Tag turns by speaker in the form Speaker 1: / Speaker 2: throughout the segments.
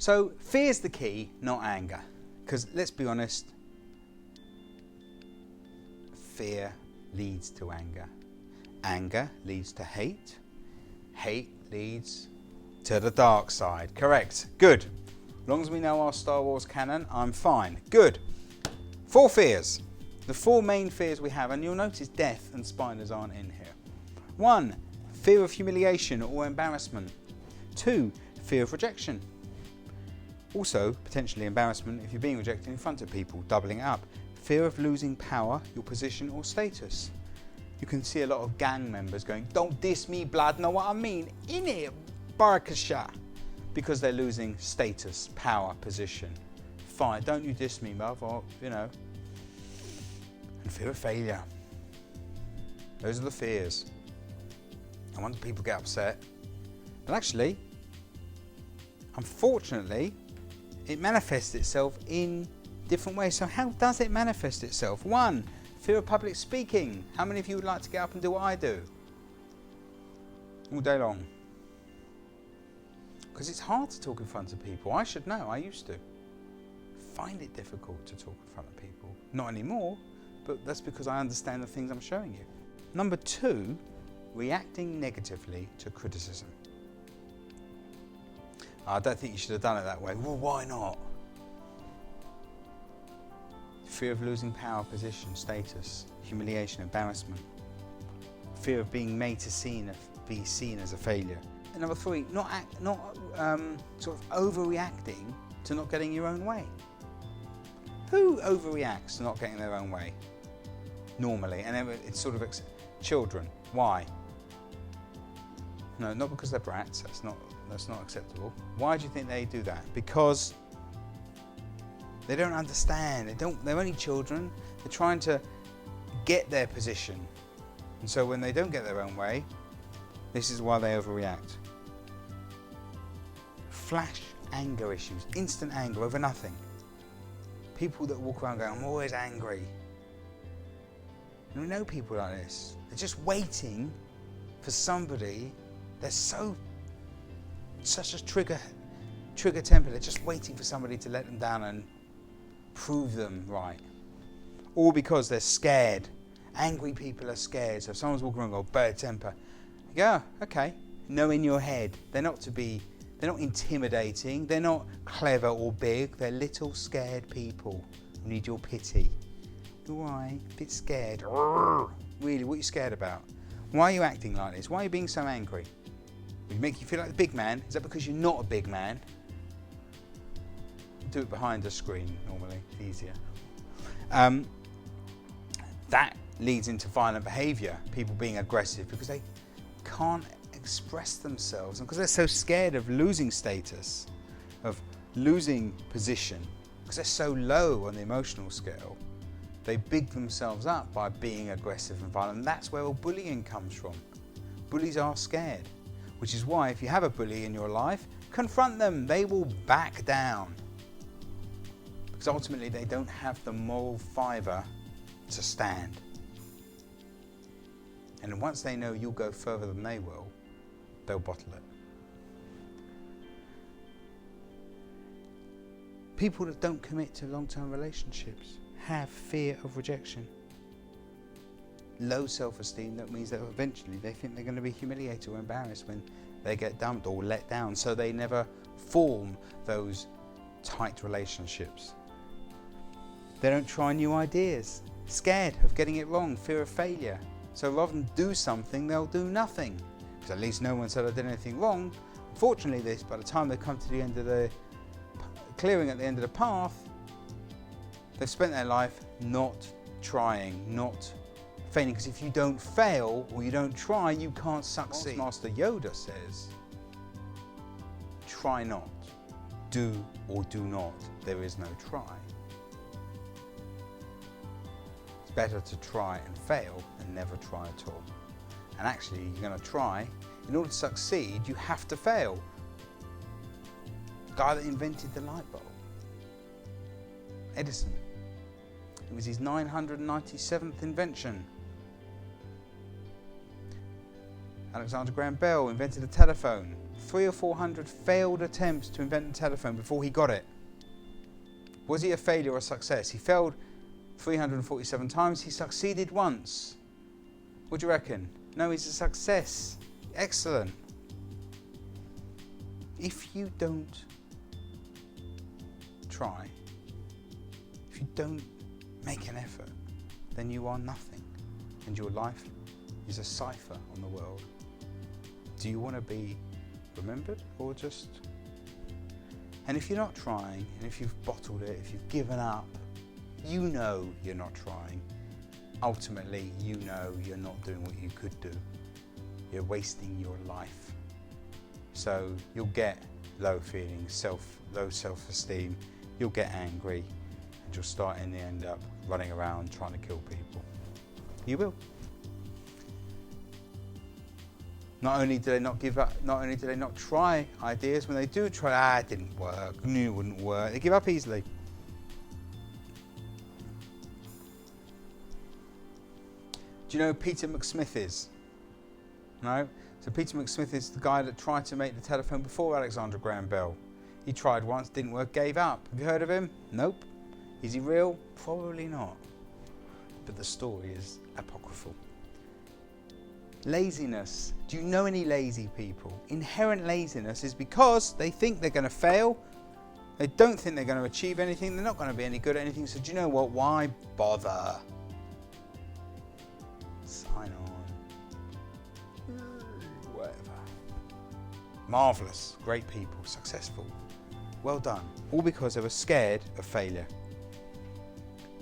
Speaker 1: So fear's the key, not anger. Because let's be honest, fear leads to anger. Anger leads to hate. Hate leads to the dark side. Correct. Good. As long as we know our Star Wars canon, I'm fine. Good. 4 fears. The 4 main fears we have, and you'll notice death and spiders aren't in here. 1. Fear of humiliation or embarrassment. 2. Fear of rejection. Also, potentially embarrassment if you're being rejected in front of people, doubling it up. Fear of losing power, your position or status. You can see a lot of gang members going, "Don't diss me, blood, know what I mean? In it, Barakasha." Because they're losing status, power, position. Fine, don't you diss me, bruv, or, you know. And fear of failure. Those are the fears. And once people get upset, but actually, unfortunately, it manifests itself in different ways. So how does it manifest itself? 1, fear of public speaking. How many of you would like to get up and do what I do? All day long. Because it's hard to talk in front of people. I should know, I used to. Find it difficult to talk in front of people. Not anymore, but that's because I understand the things I'm showing you. Number 2, reacting negatively to criticism. I don't think you should have done it that way. Well, why not? Fear of losing power, position, status, humiliation, embarrassment. Fear of being made to be seen as a failure. And number 3, not sort of overreacting to not getting your own way. Who overreacts to not getting their own way? Normally, and it's sort of children. Why? No, not because they're brats. That's not acceptable. Why do you think they do that? Because they don't understand. They're only children. They're trying to get their position, and so when they don't get their own way, this is why they overreact. Flash anger issues, instant anger over nothing. People that walk around going, "I'm always angry." And we know people like this. They're just waiting for somebody. They're such a trigger temper. They're just waiting for somebody to let them down and prove them right. All because they're scared. Angry people are scared. So if someone's walking around and go, "Bad temper," you go, "Oh, okay." Know in your head, they're not intimidating, they're not clever or big, they're little scared people who need your pity. Why? A bit scared. Really, what are you scared about? Why are you acting like this? Why are you being so angry? Will it make you feel like a big man? Is that because you're not a big man? Do it behind the screen normally, easier. That leads into violent behaviour, people being aggressive because they can't express themselves and because they're so scared of losing status, of losing position, because they're so low on the emotional scale, they big themselves up by being aggressive and violent. And that's where all bullying comes from. Bullies are scared, which is why if you have a bully in your life, confront them. They will back down because ultimately they don't have the moral fibre to stand. And once they know you'll go further than they will, they'll bottle it. People that don't commit to long-term relationships have fear of rejection. Low self-esteem, that means that eventually they think they're going to be humiliated or embarrassed when they get dumped or let down, so they never form those tight relationships. They don't try new ideas, scared of getting it wrong, fear of failure. So rather than do something, they'll do nothing. Because at least no one said I did anything wrong. Unfortunately, by the time they come to the end of the clearing at the end of the path, they've spent their life not trying, not failing. Because if you don't fail or you don't try, you can't succeed. Master Yoda says, try not, do or do not. There is no try. It's better to try and fail than never try at all. And actually, you're going to try. In order to succeed, you have to fail. The guy that invented the light bulb, Edison. It was his 997th invention. Alexander Graham Bell invented the telephone. 300 or 400 failed attempts to invent the telephone before he got it. Was he a failure or a success? He failed 347 times. He succeeded once. What do you reckon? No, he's a success. Excellent. If you don't try, if you don't make an effort, then you are nothing, and your life is a cipher on the world. Do you want to be remembered, or just... And if you're not trying, and if you've bottled it, if you've given up, you know you're not trying. Ultimately, you know you're not doing what you could do. You're wasting your life. So you'll get low feelings, low self-esteem, you'll get angry, and you'll start in the end up running around trying to kill people. You will. Not only do they not give up, not only do they not try ideas, when they do try, it didn't work, knew it wouldn't work, they give up easily. Do you know who Peter McSmith is? No? So Peter McSmith is the guy that tried to make the telephone before Alexander Graham Bell. He tried once, didn't work, gave up. Have you heard of him? Nope. Is he real? Probably not. But the story is apocryphal. Laziness. Do you know any lazy people? Inherent laziness is because they think they're going to fail. They don't think they're going to achieve anything. They're not going to be any good at anything. So do you know what? Why bother? Sign on. Whatever. Marvellous. Great people. Successful. Well done. All because they were scared of failure.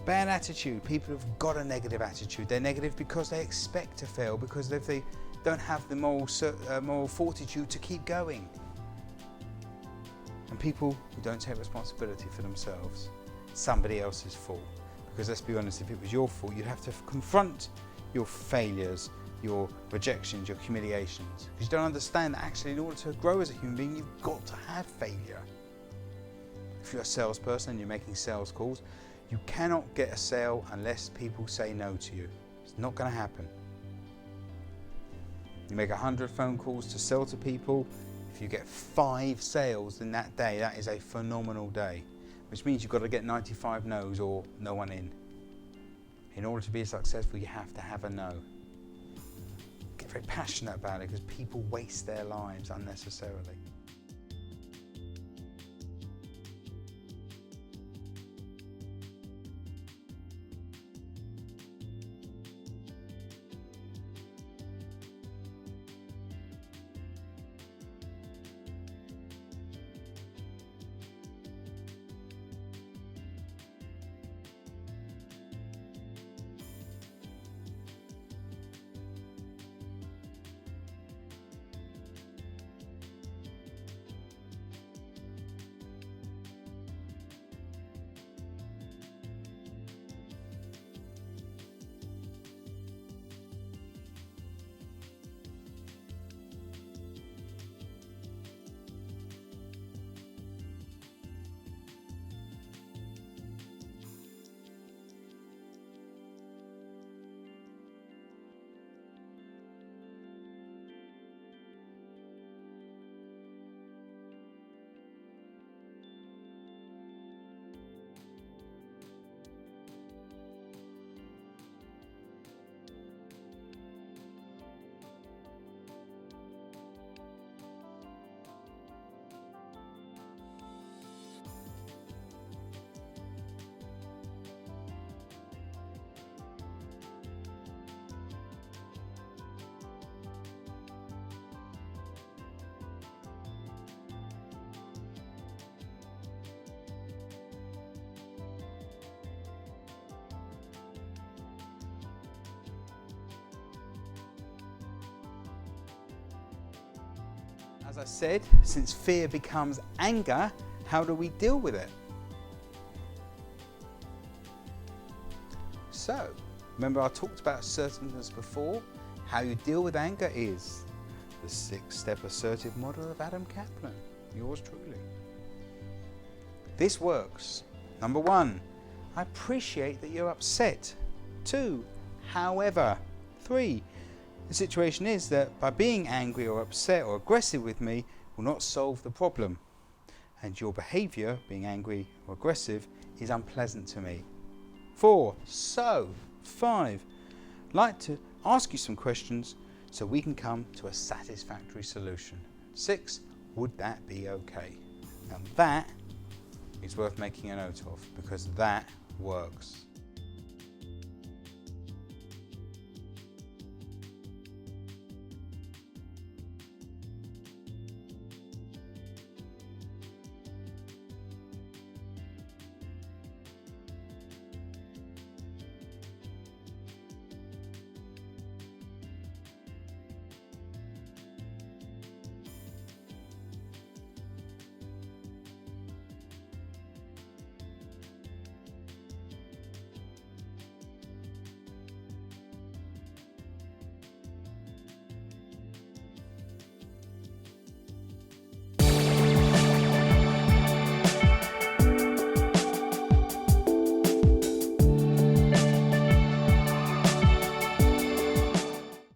Speaker 1: Bad attitude. People have got a negative attitude. They're negative because they expect to fail, because they don't have the moral fortitude to keep going. And people who don't take responsibility for themselves, somebody else's fault. Because let's be honest, if it was your fault, you'd have to confront your failures, your rejections, your humiliations. Because you don't understand that actually in order to grow as a human being, you've got to have failure. If you're a salesperson and you're making sales calls, you cannot get a sale unless people say no to you. It's not going to happen. You make 100 phone calls to sell to people. If you get 5 sales in that day, that is a phenomenal day, which means you've got to get 95 no's or no one in. In order to be successful, you have to have a no. Get very passionate about it, because people waste their lives unnecessarily. As I said, since fear becomes anger, how do we deal with it? So, remember I talked about assertiveness before? How you deal with anger is the 6-step assertive model of Adam Kaplan. Yours truly. This works. Number 1, I appreciate that you're upset. 2, however. 3, the situation is that by being angry or upset or aggressive with me, will not solve the problem, and your behaviour, being angry or aggressive, is unpleasant to me. 4. So. 5. Like to ask you some questions so we can come to a satisfactory solution. 6. Would that be okay? Now that is worth making a note of, because that works.